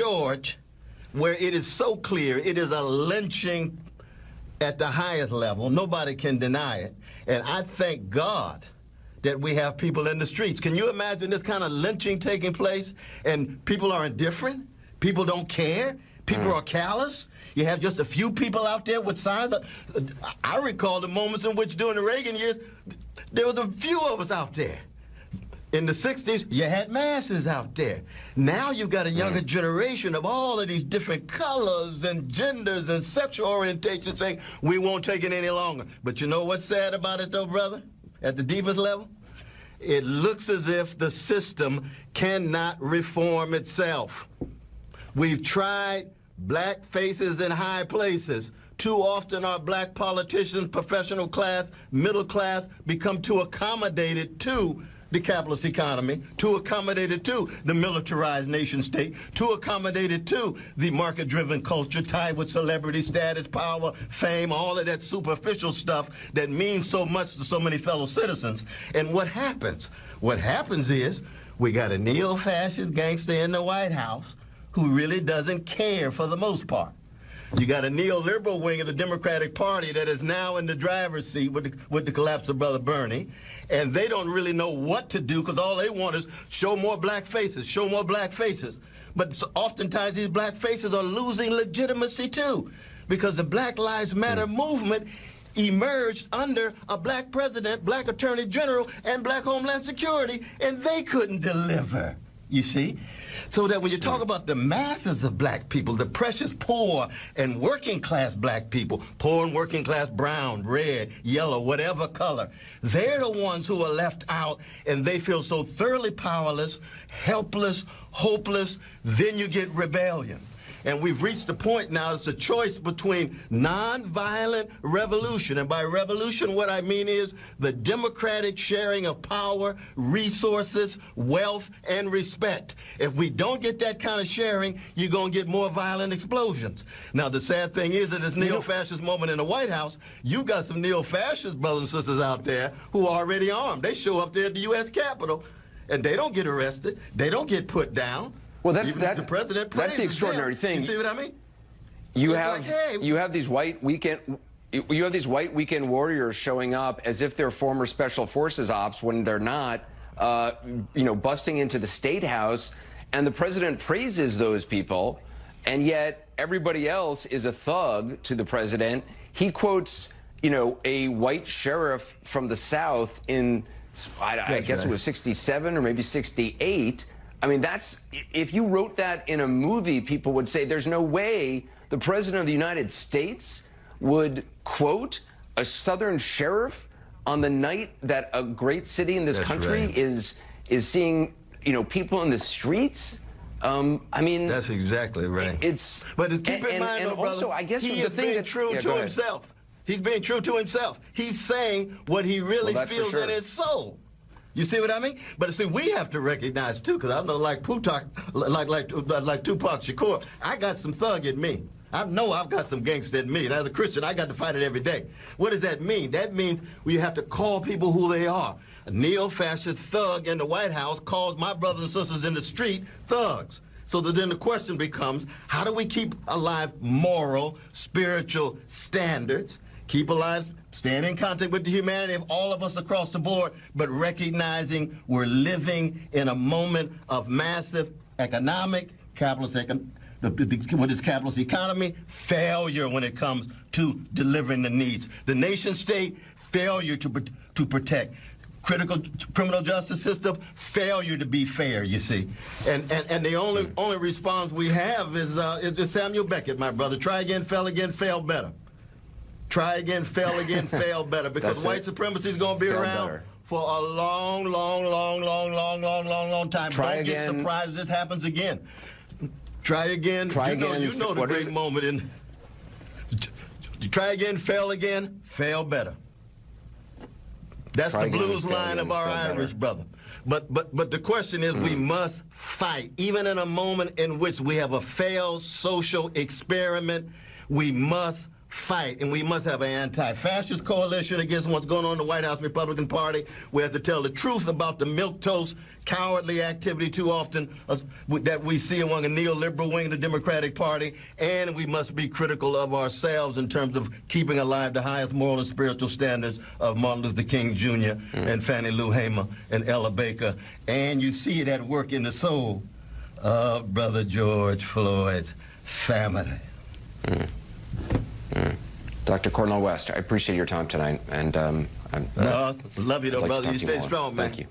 Gorge, where it is so clear it is a lynching at the highest level. Nobody can deny it. And I thank God that we have people in the streets. Can you imagine this kind of lynching taking place and people are indifferent? People don't care? People are callous? You have just a few people out there with signs. I recall the moments in which during the Reagan years, there was a few of us out there. In the 60s, you had masses out there. Now you've got a younger generation of all of these different colors and genders and sexual orientations saying, we won't take it any longer. But you know what's sad about it, though, brother? At the deepest level? It looks as if the system cannot reform itself. We've tried black faces in high places. Too often our black politicians, professional class, middle class, become too accommodated to the capitalist economy, too accommodated to the militarized nation state, too accommodated to the market-driven culture tied with celebrity status, power, fame, all of that superficial stuff that means so much to so many fellow citizens. And what happens? What happens is we got a neo-fascist gangster in the White House who really doesn't care for the most part. You got a neoliberal wing of the Democratic Party that is now in the driver's seat with the collapse of Brother Bernie, and they don't really know what to do because all they want is show more black faces, show more black faces. But oftentimes these black faces are losing legitimacy too, because the Black Lives Matter movement emerged under a black president, black attorney general, and black Homeland Security, and they couldn't deliver. You see? So that when you talk about the masses of black people, the precious poor and working class black people, poor and working class brown, red, yellow, whatever color, they're the ones who are left out and they feel so thoroughly powerless, helpless, hopeless, then you get rebellion. And we've reached the point now, it's a choice between nonviolent revolution. And by revolution, what I mean is the democratic sharing of power, resources, wealth, and respect. If we don't get that kind of sharing, you're going to get more violent explosions. Now, the sad thing is that this neo-fascist moment in the White House, you got some neo-fascist brothers and sisters out there who are already armed. They show up there at the U.S. Capitol, and they don't get arrested. They don't get put down. Well, that's the president. That's the extraordinary thing. You see what I mean? You have these white weekend warriors showing up as if they're former special forces ops when they're not. Busting into the State House, and the president praises those people, and yet everybody else is a thug to the president. He quotes, a white sheriff from the South in, I guess it was 67 or maybe 68. I mean, if you wrote that in a movie, people would say there's no way the president of the United States would quote a Southern sheriff on the night that a great city in this country is seeing, people in the streets. I mean, that's exactly right. But keep in mind, though, brother, also, I guess he is being true to himself. He's being true to himself. He's saying what he really feels in his soul. You see what I mean? But see, we have to recognize too, because I know, like Tupac Shakur, I got some thug in me. I know I've got some gangster in me, and as a Christian, I got to fight it every day. What does that mean? That means we have to call people who they are. A neo-fascist thug in the White House calls my brothers and sisters in the street thugs. So that then the question becomes, how do we keep alive moral, spiritual standards, keep alive, stand in contact with the humanity of all of us across the board, but recognizing we're living in a moment of massive economic, what is capitalist economy? Failure when it comes to delivering the needs. The nation state, failure to protect. Critical criminal justice system, failure to be fair, you see. And the only response we have is Samuel Beckett, my brother. Try again, fail again, fail better. Try again, fail better, because white supremacy is going to be around for a long time. Don't get surprised if this happens again. Try again. You know the great moment in. Try again, fail better. That's the blues line of our Irish brother. But the question is, we must fight, even in a moment in which we have a failed social experiment. We must fight, and we must have an anti-fascist coalition against what's going on in the White House Republican Party. We have to tell the truth about the milquetoast, cowardly activity too often that we see among a neoliberal wing of the Democratic Party, and we must be critical of ourselves in terms of keeping alive the highest moral and spiritual standards of Martin Luther King Jr. and Fannie Lou Hamer and Ella Baker. And you see it at work in the soul of Brother George Floyd's family. Dr. Cornell West, I appreciate your time tonight, and no, love you though, brother. You stay strong, man. Thank you.